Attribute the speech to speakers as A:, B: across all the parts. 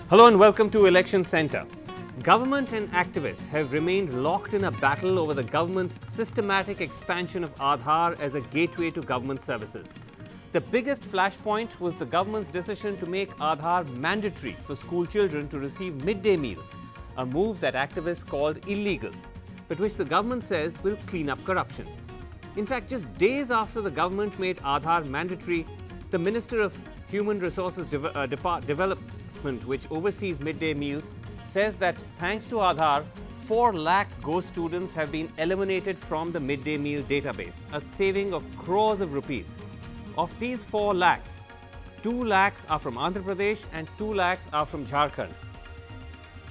A: Hello and welcome to Election Centre. Government and activists have remained locked in a battle over the government's systematic expansion of Aadhaar as a gateway to government services. The biggest flashpoint was the government's decision to make Aadhaar mandatory for school children to receive midday meals, a move that activists called illegal, but which the government says will clean up corruption. In fact, just days after the government made Aadhaar mandatory, the Minister of Human Resources Development, which oversees midday meals, says that thanks to Aadhaar, 4 lakh ghost students have been eliminated from the midday meal database, a saving of crores of rupees. Of these 4 lakhs, 2 lakhs are from Andhra Pradesh and 2 lakhs are from Jharkhand.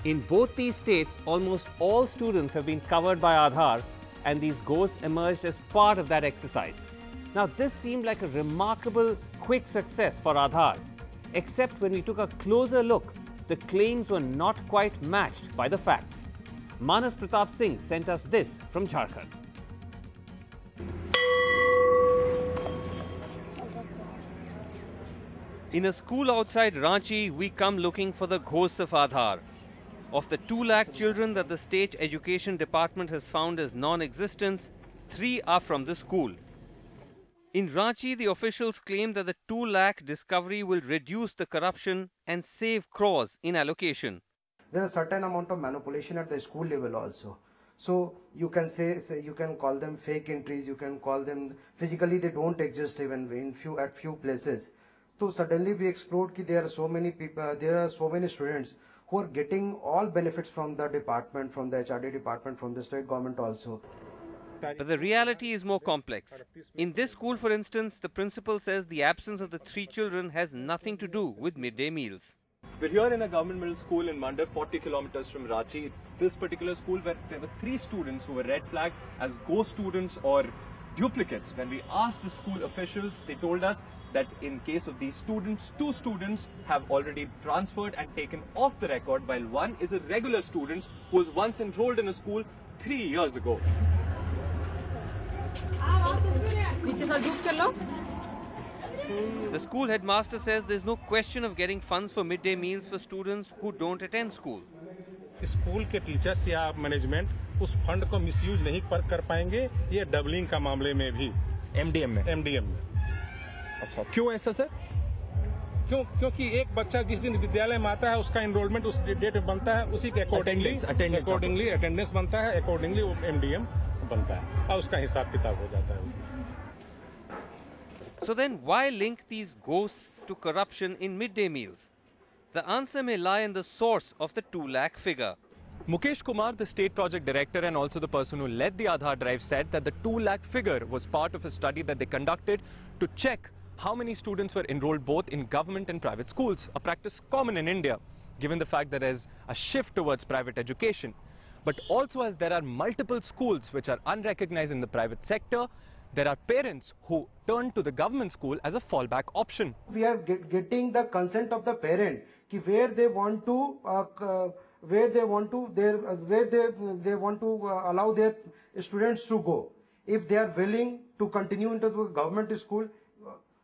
A: In both these states, almost all students have been covered by Aadhaar, and these ghosts emerged as part of that exercise. Now, this seemed like a remarkable, quick success for Aadhaar, except when we took a closer look, the claims were not quite matched by the facts. Manas Pratap Singh sent us this from Jharkhand. In a school outside Ranchi, we come looking for the ghosts of Aadhaar. Of the 2 lakh children that the state education department has found as non-existent, 3 are from the school. In Ranchi, the officials claim that the 2 lakh discovery will reduce the corruption and save crores in allocation.
B: There is a certain amount of manipulation at the school level also. So you can say you can call them fake entries, you can call them physically they don't exist even in few places. So suddenly we explored that there are so many people, there are so many students who are getting all benefits from the department, from the HRD department, from the state government also.
A: But the reality is more complex. In this school, for instance, the principal says the absence of the 3 children has nothing to do with midday meals.
C: We're here in a government middle school in Mandar, 40 kilometers from Ranchi. It's this particular school where there were 3 students who were red flagged as ghost students or duplicates. When we asked the school officials, they told us that in case of these students, 2 students have already transferred and taken off the record, while 1 is a regular student who was once enrolled in a school 3 years ago.
A: The school headmaster says there's no question of getting funds for midday meals for students who don't attend school.
D: School के teachers या management उस fund को misuse नहीं कर पाएंगे, ये doubling का मामले में भी एमडीएम में। अच्छा, क्यों ऐसा सर? क्योंकि एक बच्चा जिस दिन विद्यालय में आता है उसका एनरोलमेंट उस डेट पे बनता है, उसी के अकॉर्डिंगली अटेंडेंस बनता है, अकॉर्डिंगली वो एमडीएम बनता है और उसका हिसाब किताब हो जाता है।
A: So then why link these ghosts to corruption in midday meals? The answer may lie in the source of the 2 lakh figure.
C: Mukesh Kumar, the state project director and also the person who led the Aadhaar drive, said that the 2 lakh figure was part of a study that they conducted to check how many students were enrolled both in government and private schools, a practice common in India, given the fact that there is a shift towards private education. But also as there are multiple schools which are unrecognized in the private sector, there are parents who turn to the government school as a fallback option.
B: We are getting the consent of the parent where they want to allow their students to go. If they are willing to continue into the government school,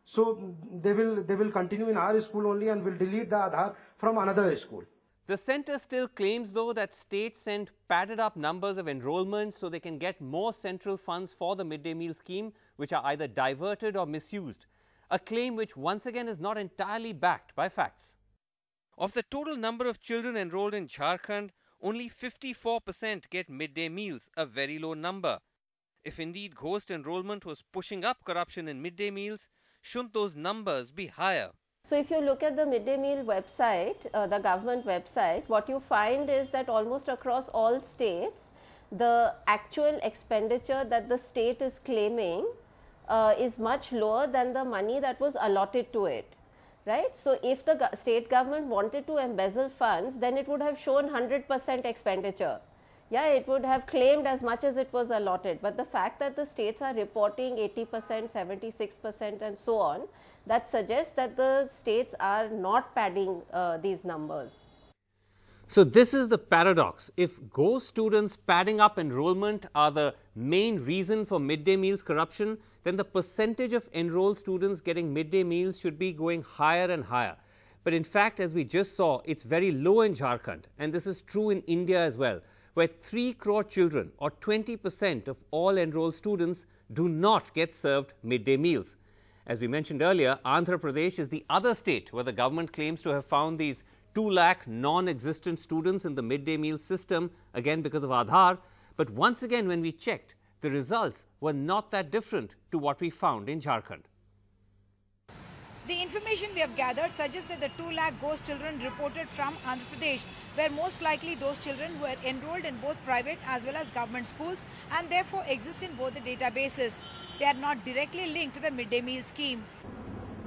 B: so they will continue in our school only and will delete the Aadhaar from another school.
A: The centre still claims, though, that states send padded up numbers of enrolments so they can get more central funds for the midday meal scheme, which are either diverted or misused, a claim which once again is not entirely backed by facts. Of the total number of children enrolled in Jharkhand, only 54% get midday meals, a very low number. If indeed ghost enrollment was pushing up corruption in midday meals, shouldn't those numbers be higher?
E: So if you look at the midday meal website, the government website, what you find is that almost across all states, the actual expenditure that the state is claiming is much lower than the money that was allotted to it, right? So if the state government wanted to embezzle funds, then it would have shown 100% expenditure. Yeah, it would have claimed as much as it was allotted, but the fact that the states are reporting 80%, 76% and so on, that suggests that the states are not padding these numbers.
A: So this is the paradox. If ghost students padding up enrollment are the main reason for midday meals corruption, then the percentage of enrolled students getting midday meals should be going higher and higher. But in fact, as we just saw, it's very low in Jharkhand, and this is true in India as well, where 3 crore children, or 20% of all enrolled students, do not get served midday meals. As we mentioned earlier, Andhra Pradesh is the other state where the government claims to have found these 2 lakh non-existent students in the midday meal system, again because of Aadhaar. But once again, when we checked, the results were not that different to what we found in Jharkhand.
F: The information we have gathered suggests that the 2 lakh ghost children reported from Andhra Pradesh were most likely those children who were enrolled in both private as well as government schools and therefore exist in both the databases. They are not directly linked to the midday meal scheme.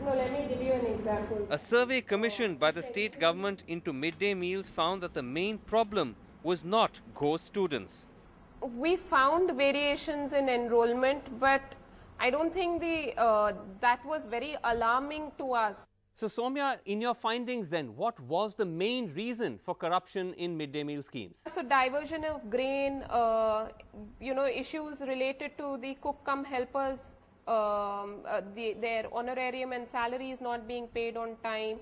E: No, let me give you an example.
A: A survey commissioned by the state government into midday meals found that the main problem was not ghost students.
G: We found variations in enrollment, but I don't think that was very alarming to us.
A: So, Soumya, in your findings then, what was the main reason for corruption in midday meal schemes?
G: So, diversion of grain, issues related to the cook-cum-helpers, their honorarium and salaries not being paid on time,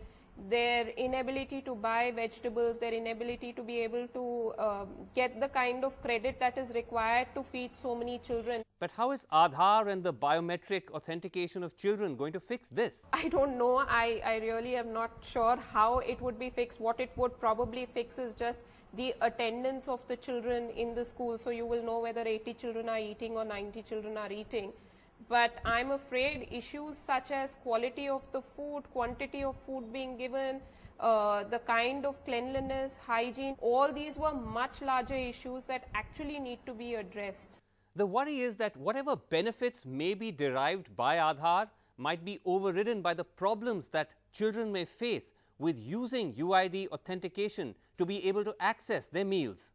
G: their inability to buy vegetables, their inability to be able to get the kind of credit that is required to feed so many children.
A: But how is Aadhaar and the biometric authentication of children going to fix this?
G: I don't know. I really am not sure how it would be fixed. What it would probably fix is just the attendance of the children in the school. So you will know whether 80 children are eating or 90 children are eating. But I'm afraid issues such as quality of the food, quantity of food being given, the kind of cleanliness, hygiene, all these were much larger issues that actually need to be addressed.
A: The worry is that whatever benefits may be derived by Aadhaar might be overridden by the problems that children may face with using UID authentication to be able to access their meals.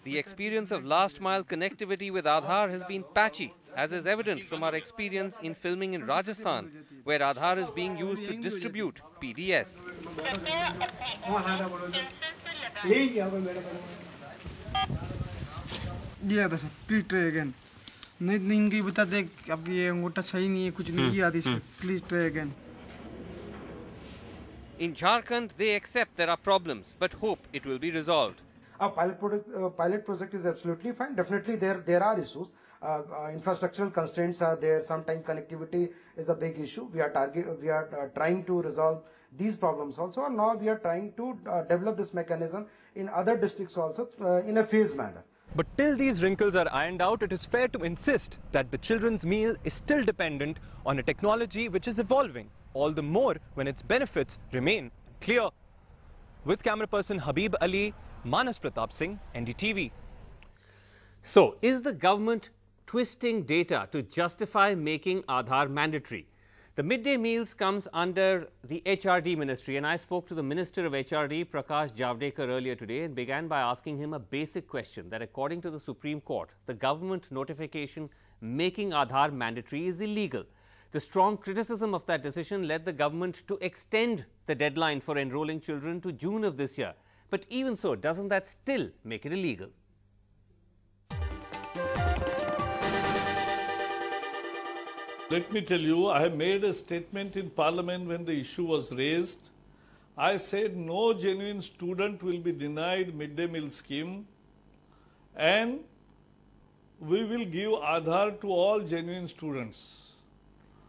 A: The experience of last mile connectivity with Aadhaar has been patchy, as is evident from our experience in filming in Rajasthan, where Aadhaar is being used to distribute PDS.
H: Please try again. Please try again.
A: In Jharkhand, they accept there are problems, but hope it will be resolved.
B: Our pilot project is absolutely fine. Definitely there are issues. Infrastructural constraints are there. Sometimes connectivity is a big issue. We are trying to resolve these problems also. And now we are trying to develop this mechanism in other districts also in a phased manner.
C: But till these wrinkles are ironed out, it is fair to insist that the children's meal is still dependent on a technology which is evolving, all the more when its benefits remain clear. With camera person Habib Ali, Manas Pratap Singh, NDTV.
A: So, is the government twisting data to justify making Aadhaar mandatory? The midday meals comes under the HRD ministry, and I spoke to the Minister of HRD, Prakash Javadekar, earlier today and began by asking him a basic question that according to the Supreme Court, the government notification making Aadhaar mandatory is illegal. The strong criticism of that decision led the government to extend the deadline for enrolling children to June of this year. But even so, doesn't that still make it illegal?
I: Let me tell you, I have made a statement in Parliament when the issue was raised. I said no genuine student will be denied midday meal scheme, and we will give Aadhaar to all genuine students.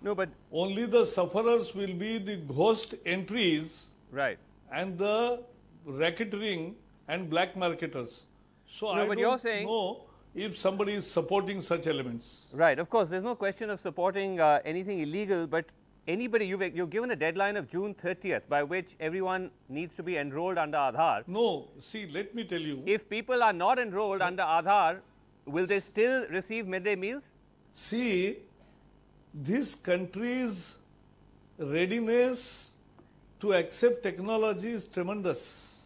A: No, but
I: only the sufferers will be the ghost entries,
A: right,
I: and the racketeering and black marketers. So
A: no,
I: I
A: but
I: don't
A: you're saying
I: know if somebody is supporting such elements.
A: Right, of course, there's no question of supporting anything illegal, but anybody, you've given a deadline of June 30th by which everyone needs to be enrolled under Aadhaar.
I: No, see, let me tell you.
A: If people are not enrolled under Aadhaar, will they still receive midday meals?
I: See, this country's readiness to accept technology is tremendous.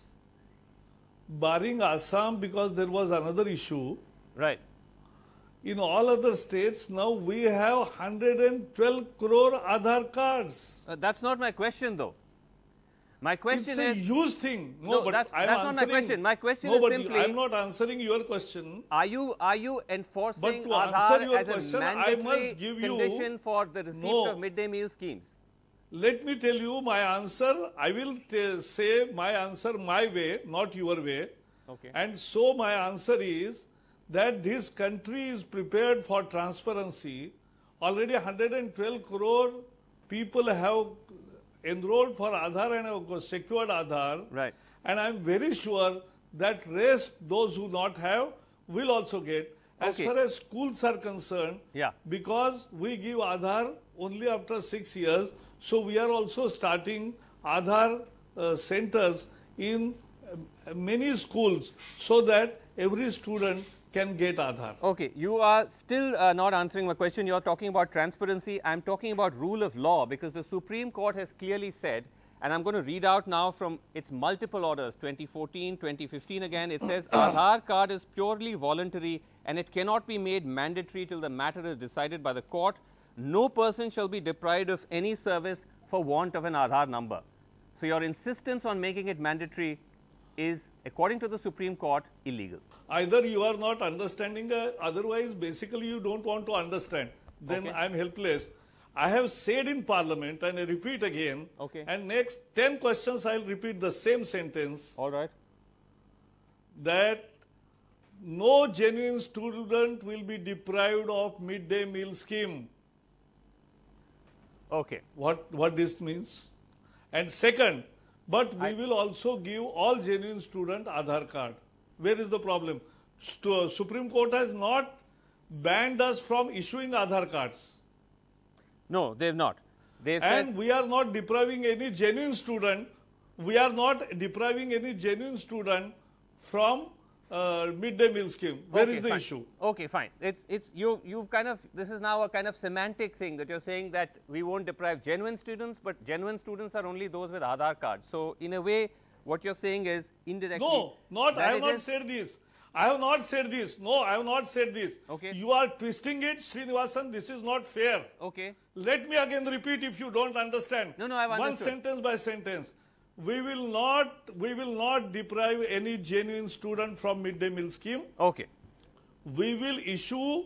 I: Barring Assam, because there was another issue.
A: Right.
I: In all other states, now we have 112 crore Aadhaar cards.
A: That's not my question, though. My question
I: it's a
A: is
I: huge thing.
A: No,
I: but
A: that's
I: I'm
A: not my
I: answering-
A: question. My question
I: no,
A: is
I: but
A: simply
I: I'm not answering your question.
A: are you enforcing
I: But to
A: Aadhaar
I: answer your
A: as a
I: question, I
A: mandatory
I: must give you-
A: condition for the receipt
I: No.
A: of midday meal schemes?
I: Let me tell you my answer. I will say my answer my way, not your way.
A: Okay.
I: And so my answer is that this country is prepared for transparency. Already 112 crore people have enrolled for Aadhaar and have secured Aadhaar.
A: Right.
I: And I'm very sure that rest, those who not have, will also get. As
A: Okay.
I: far as schools are concerned,
A: Yeah.
I: because we give Aadhaar only after 6 years, so we are also starting Aadhaar centers in many schools so that every student can get Aadhaar.
A: Okay, you are still not answering my question. You are talking about transparency. I'm talking about rule of law, because the Supreme Court has clearly said, and I'm going to read out now from its multiple orders, 2014, 2015 again. It says Aadhaar card is purely voluntary and it cannot be made mandatory till the matter is decided by the court. No person shall be deprived of any service for want of an Aadhaar number. So your insistence on making it mandatory is, according to the Supreme Court, illegal.
I: Either you are not understanding, otherwise basically you don't want to understand. Then
A: Okay.
I: I'm helpless. I have said in Parliament, and I repeat again,
A: Okay.
I: and next 10 questions I'll repeat the same sentence,
A: All right.
I: that no genuine student will be deprived of midday meal scheme.
A: Okay.
I: What this means? And second, but we will also give all genuine student Aadhaar card. Where is the problem? Supreme Court has not banned us from issuing Aadhaar cards.
A: No, they have not. They've
I: And
A: said,
I: we are not depriving any genuine student. We are not depriving any genuine student from midday meal scheme. Where
A: okay,
I: is the
A: fine.
I: issue?
A: Okay, fine. You've kind of, this is now a kind of semantic thing that you're saying that we won't deprive genuine students, but genuine students are only those with Aadhaar cards. So in a way, what you're saying is indirectly.
I: No, not.
A: that
I: I have
A: it
I: not
A: is-
I: said this. I have not said this. No, I have not said this.
A: Okay.
I: You are twisting it, Srinivasan. This is not fair.
A: Okay.
I: Let me again repeat if you don't understand.
A: No, I've
I: One
A: understood.
I: sentence by sentence. We will not deprive any genuine student from midday meal scheme.
A: Okay.
I: We will issue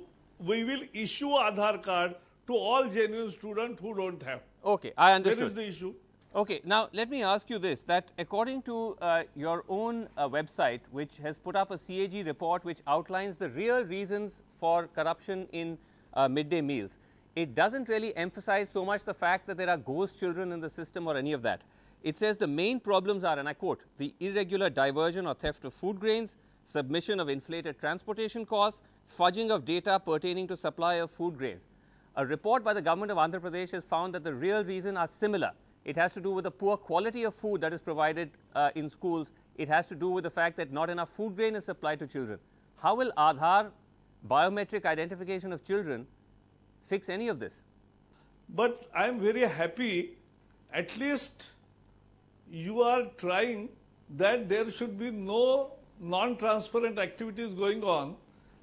I: Aadhaar card to all genuine students who don't have.
A: Okay, I
I: Where
A: understood.
I: is the issue?
A: Okay, now let me ask you this, that according to your own website, which has put up a CAG report which outlines the real reasons for corruption in midday meals, it doesn't really emphasize so much the fact that there are ghost children in the system or any of that. It says the main problems are, and I quote, the irregular diversion or theft of food grains, submission of inflated transportation costs, fudging of data pertaining to supply of food grains. A report by the government of Andhra Pradesh has found that the real reason are similar. It has to do with the poor quality of food that is provided in schools. It has to do with the fact that not enough food grain is supplied to children. How will Aadhaar, biometric identification of children, fix any of this?
I: But I am very happy, at least you are trying that there should be no non-transparent activities going on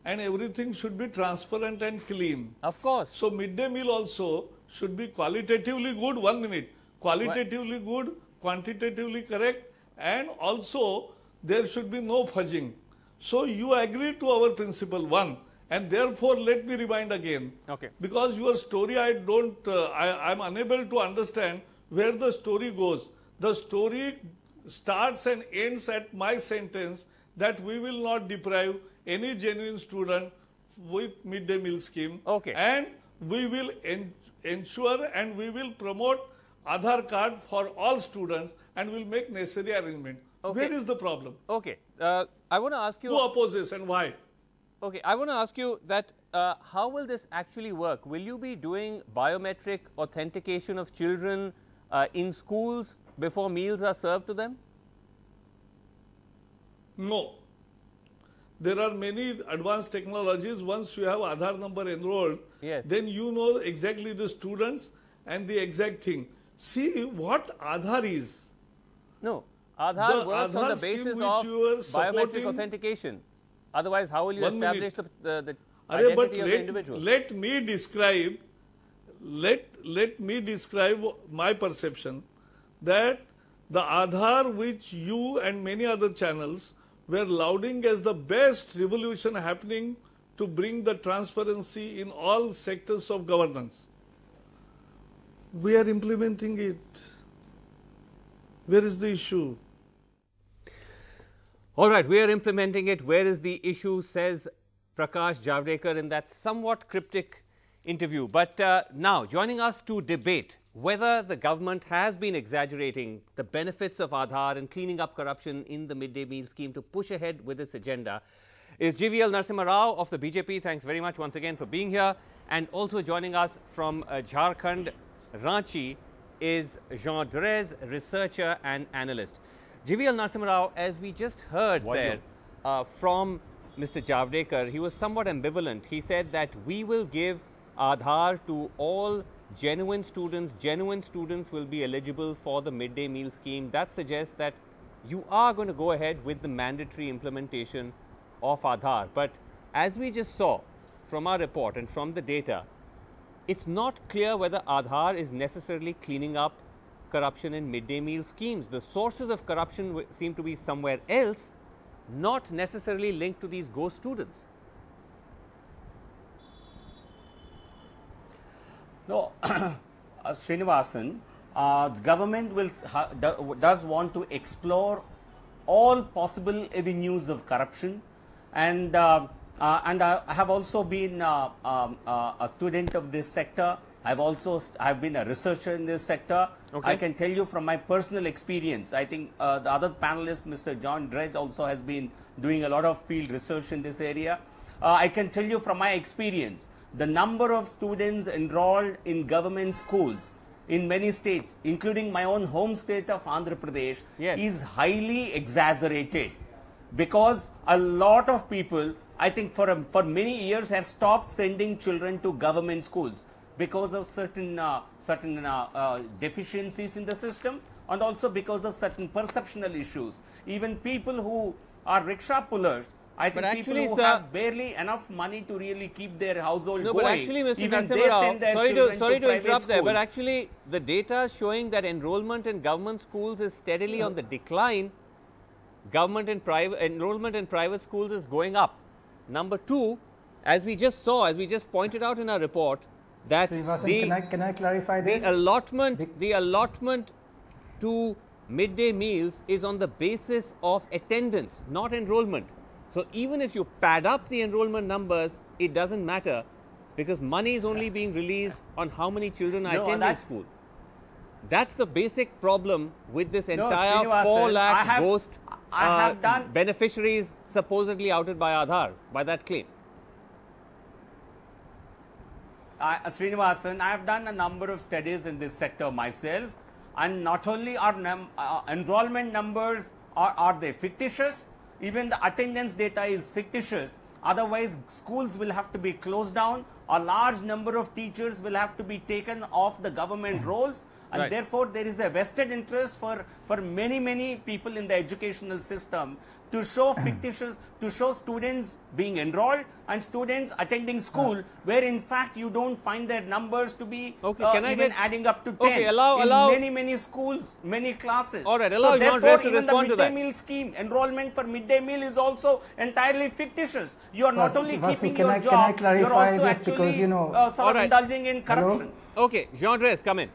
I: and everything should be transparent and clean.
A: Of course.
I: So midday meal also should be qualitatively good, 1 minute, qualitatively good, quantitatively correct, and also there should be no fudging. So you agree to our principle 1, and therefore let me remind again.
A: Okay.
I: Because your story I am unable to understand where the story goes. The story starts and ends at my sentence that we will not deprive any genuine student with midday meal scheme.
A: Okay.
I: And we will ensure and we will promote Aadhaar card for all students and will make necessary arrangement.
A: Okay.
I: Where is the problem?
A: Okay. I want to ask you.
I: Who opposes and why?
A: Okay. I want to ask you that how will this actually work? Will you be doing biometric authentication of children in schools before meals are served to them?
I: No. There are many advanced technologies. Once you have Aadhaar number enrolled,
A: Yes.
I: then you know exactly the students and the exact thing. See what Aadhaar is.
A: No. Aadhaar
I: The
A: works on the
I: Aadhaar scheme
A: basis
I: which
A: of
I: you are
A: biometric
I: supporting-
A: authentication. Otherwise, how will you
I: 1
A: establish
I: minute.
A: the
I: Arey, but
A: identity of the individual?
I: let me describe my perception that The Aadhaar, which you and many other channels were lauding as the best revolution happening to bring the transparency in all sectors of governance. We are implementing it. Where is the issue?
A: All right, we are implementing it. Where is the issue, says Prakash Javadekar in that somewhat cryptic interview. But now, joining us to debate whether the government has been exaggerating the benefits of Aadhaar and cleaning up corruption in the midday meal scheme to push ahead with its agenda is GVL Narasimha Rao of the BJP. Thanks very much once again for being here. And also joining us from Jharkhand, Ranchi, is Jean Drez, researcher and analyst. GVL Narasimha Rao, as we just heard from Mr. Javadekar, he was somewhat ambivalent. He said that we will give Aadhaar to all genuine students. Genuine students will be eligible for the midday meal scheme. That suggests that you are going to go ahead with the mandatory implementation of Aadhaar. But as we just saw from our report and from the data, it's not clear whether Aadhaar is necessarily cleaning up corruption in midday meal schemes. The sources of corruption seem to be somewhere else, not necessarily linked to these ghost students.
J: No, Srinivasan, the government does want to explore all possible avenues of corruption, and I have also been a student of this sector. I've been a researcher in this sector. Okay. I can tell you from my personal experience. I think the other panelist, Mr. John Dredge, also has been doing a lot of field research in this area. I can tell you from my experience, the number of students enrolled in government schools in many states, including my own home state of Andhra Pradesh, is highly exaggerated, because a lot of people, I think for many years, have stopped sending children to government schools because of certain deficiencies in the system, and also because of certain perceptional issues. Even people who are rickshaw pullers, I think people who have barely enough money to really keep their household going,
A: but actually, Mr.
J: even they send their children
A: sorry to interrupt
J: schools.
A: there, but actually the data showing that enrollment in government schools is steadily on the decline. Enrollment in private schools is going up. Number two, as we just saw, as we just pointed out in our report, that
K: can I clarify this?
A: The allotment to midday meals is on the basis of attendance, not enrollment. So even if you pad up the enrollment numbers, it doesn't matter, because money is only being released on how many children are attending school. That's the basic problem with this entire 4 lakh ghost beneficiaries supposedly outed by Aadhaar, by that claim.
J: Srinivasan, I have done a number of studies in this sector myself, and not only are enrollment numbers are they fictitious, even the attendance data is fictitious. Otherwise, schools will have to be closed down. A large number of teachers will have to be taken off the government rolls, and therefore there is a vested interest for many people in the educational system to show students being enrolled and students attending school, where in fact you don't find their numbers to be adding up to 10 in many schools, many classes.
A: All right, allow Jean Drez to respond to that.
J: The midday meal scheme, enrollment for midday meal is also entirely fictitious. You are not only keeping your job, you are also actually indulging in corruption.
K: Hello?
A: Okay, Jean Drez, come in.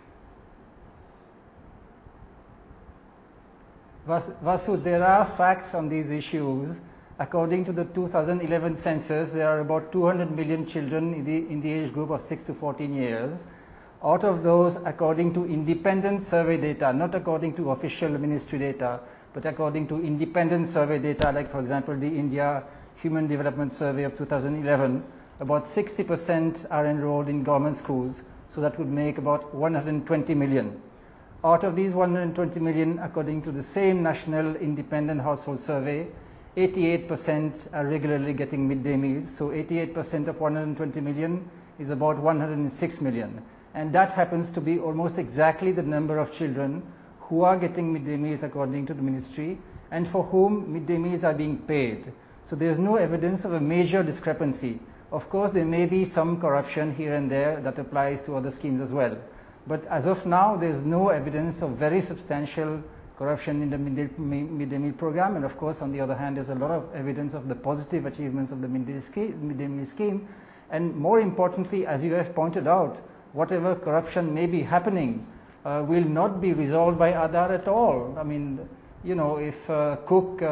K: Vasu, there are facts on these issues. According to the 2011 census, there are about 200 million children in the age group of 6 to 14 years. Out of those, according to independent survey data, not according to official ministry data, but according to independent survey data, like for example the India Human Development Survey of 2011, about 60% are enrolled in government schools, so that would make about 120 million. Out of these 120 million, according to the same National Independent Household Survey, 88% are regularly getting midday meals. So 88% of 120 million is about 106 million. And that happens to be almost exactly the number of children who are getting midday meals according to the ministry, and for whom midday meals are being paid. So there's no evidence of a major discrepancy. Of course, there may be some corruption here and there that applies to other schemes as well. But as of now, there's no evidence of very substantial corruption in the midday meal program, and of course on the other hand there's a lot of evidence of the positive achievements of the midday meal scheme. And more importantly, as you have pointed out, whatever corruption may be happening will not be resolved by Aadhaar at all. I mean, you know, if a cook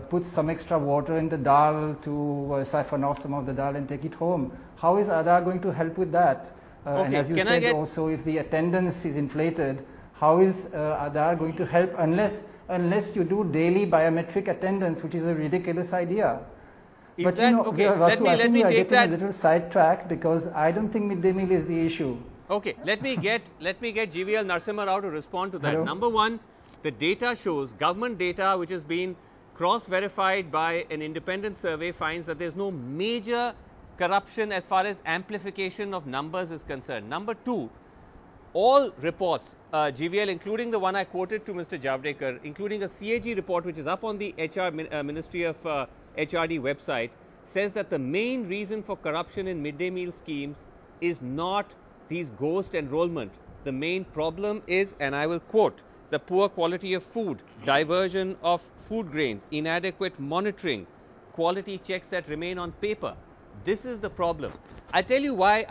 K: puts some extra water in the dal to siphon off some of the dal and take it home, how is Aadhaar going to help with that? And as you said also, if the attendance is inflated, how is Aadhaar going to help unless you do daily biometric attendance, which is a ridiculous idea? But
A: that,
K: you know,
A: okay,
K: Vasu,
A: let me take that
K: a little sidetrack because I don't think midday meal is the issue.
A: Okay, let me get GVL Narasimha Rao to respond to that.
K: Hello?
A: Number one, the data shows, government data which has been cross-verified by an independent survey finds that there's no major corruption as far as amplification of numbers is concerned. Number two, all reports, GVL, including the one I quoted to Mr. Javadekar, including a CAG report which is up on the Ministry of HRD website, says that the main reason for corruption in midday meal schemes is not these ghost enrollment. The main problem is, and I will quote, the poor quality of food, diversion of food grains, inadequate monitoring, quality checks that remain on paper. This is the problem. I'll tell you why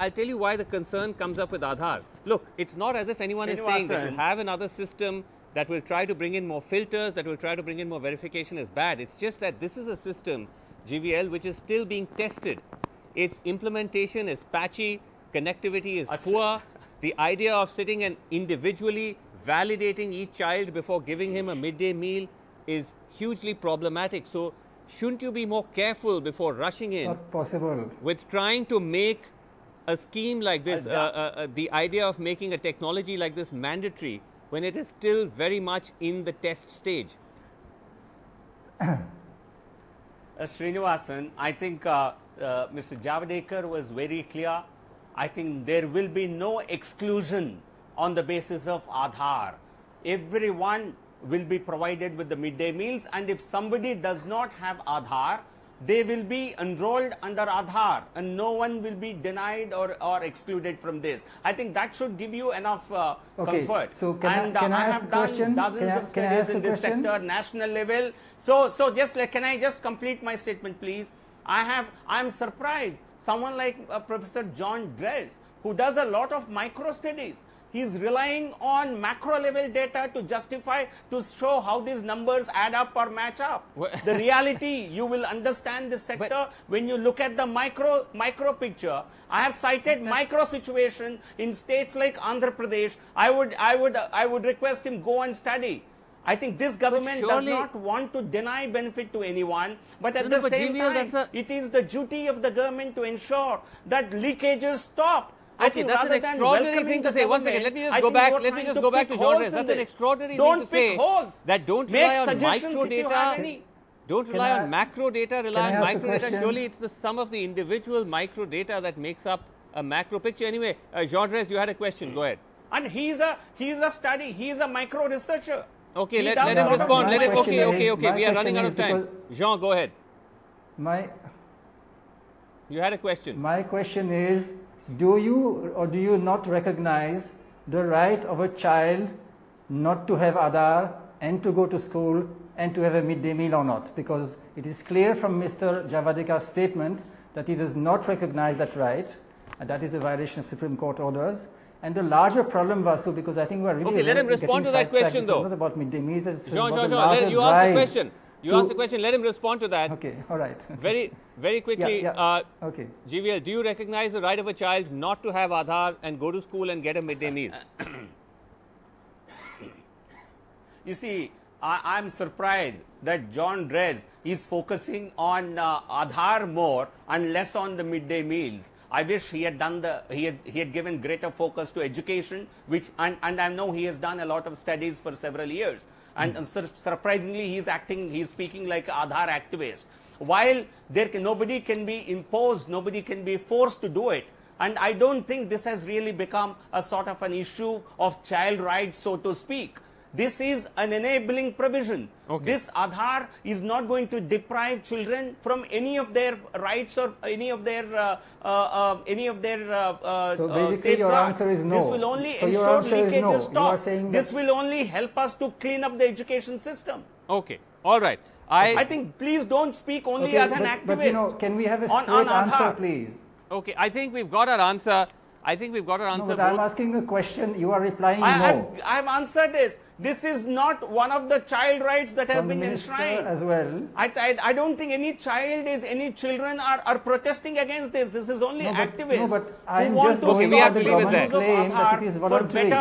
A: the concern comes up with Aadhaar. Look, it's not as if anyone is saying that you have another system that will try to bring in more filters, that will try to bring in more verification is bad. It's just that this is a system, GVL, which is still being tested. Its implementation is patchy, connectivity is poor. The idea of sitting and individually validating each child before giving him a midday meal is hugely problematic. So, shouldn't you be more careful before rushing in?
K: Not possible.
A: With trying to make a scheme like this, the idea of making a technology like this mandatory when it is still very much in the test stage?
J: Srinivasan, I think Mr. Javadekar was very clear. I think there will be no exclusion on the basis of Aadhaar. Everyone will be provided with the midday meals, and if somebody does not have Aadhaar, they will be enrolled under Aadhaar and no one will be denied or excluded from this. I think that should give you enough comfort.
K: So can I
J: have done dozens of studies in this sector, national level. So just can I just complete my statement, please? I'm surprised. Someone like Professor John Dress, who does a lot of micro studies, he's relying on macro level data to justify, to show how these numbers add up or match up. The reality, you will understand this sector when you look at the micro picture. I have cited micro situation in states like Andhra Pradesh. I would request him go and study. I think this government does not want to deny benefit to anyone, but at the same time, it is the duty of the government to ensure that leakages stop.
A: Okay, that's an extraordinary thing to say. One second, let me just go back. Let me just go back to John Reyes. That's an extraordinary thing to say. That don't rely on micro data. Don't rely on macro data. Rely on micro data. Surely it's the sum of the individual micro data that makes up a macro picture. Anyway, Jean Reyes, you had a question. Go ahead.
J: And he's a study. He's a micro researcher.
A: Okay, let him respond. Let him. Okay. We are running out of time. Jean, go ahead. You had a question.
K: My question is, do you or do you not recognize the right of a child not to have Aadhaar and to go to school and to have a midday meal or not? Because it is clear from Mr. Javadekar's statement that he does not recognize that right, and that is a violation of Supreme Court orders. And the larger problem, Vasu, because I think we are really...
A: Okay, let him respond to that question though.
K: It's not about midday meals, it's
A: Jean,
K: you
A: asked the question. You asked the question, let him respond to that.
K: Okay, all right.
A: Very quickly,
K: okay.
A: GVL, do you recognize the right of a child not to have Aadhaar and go to school and get a midday meal?
J: You see, I'm surprised that John Dress is focusing on Aadhaar more and less on the midday meals. I wish he had done he had given greater focus to education, which and I know he has done a lot of studies for several years. And surprisingly, he's speaking like an Aadhaar activist. While nobody can be imposed, nobody can be forced to do it. And I don't think this has really become a sort of an issue of child rights, so to speak. This is an enabling provision.
A: Okay.
J: This Aadhaar is not going to deprive children from any of their rights or any of their
K: So basically your
J: safeguards.
K: answer is no.
J: This will only
K: So your
J: ensure
K: answer is
J: leakages
K: no. You are
J: stop.
K: saying
J: This
K: that-
J: will only help us to clean up the education system.
A: Okay. All right.
J: I think please don't speak only
K: Okay,
J: as an activist.
K: but you know, can we have a
J: on
K: straight answer,
J: Aadhaar.
K: please?
A: Okay. I think we've got our answer. I think we've got our answer.
K: No, but I'm
A: both.
K: asking a question. You are replying no.
J: I've answered this. This is not one of the child rights that have
K: From the
J: been
K: minister
J: enshrined.
K: as well.
J: I don't think any children are protesting against this. This is only
K: No, but-
J: activists
K: no, but
J: who
K: I'm
J: want
K: just
J: to
A: Okay,
K: going
A: we
J: stop
A: have to
J: the
A: leave it there.
J: use of
K: Claim that
J: Aadhaar
K: it is
J: for
K: voluntary.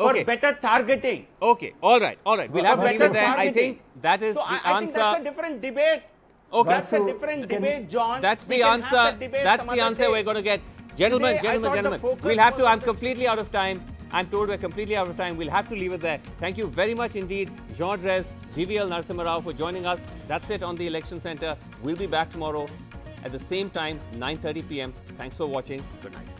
A: Okay.
J: better targeting.
A: Okay. All right. All right. We'll have to
J: For
A: leave it
J: better
A: there. I
J: targeting.
A: think that is
J: So
A: the
J: I think
A: answer.
J: that's a different debate.
A: Okay.
J: That's a
K: So
J: different
K: can-
J: debate, John.
A: That's
J: We
A: the
J: can have
A: answer.
J: that debate
A: That's
J: some
A: the
J: other
A: answer
J: day.
A: we're going to get. Gentlemen,
J: Today, I thought
A: gentlemen.
J: the focus
A: We'll have to.
J: was on
A: I'm
J: the-
A: completely out of time. I'm told we're completely out of time. We'll have to leave it there. Thank you very much indeed, Jean Drez, GVL Narasimha Rao, for joining us. That's it on the Election Centre. We'll be back tomorrow at the same time, 9:30 p.m. Thanks for watching. Good night.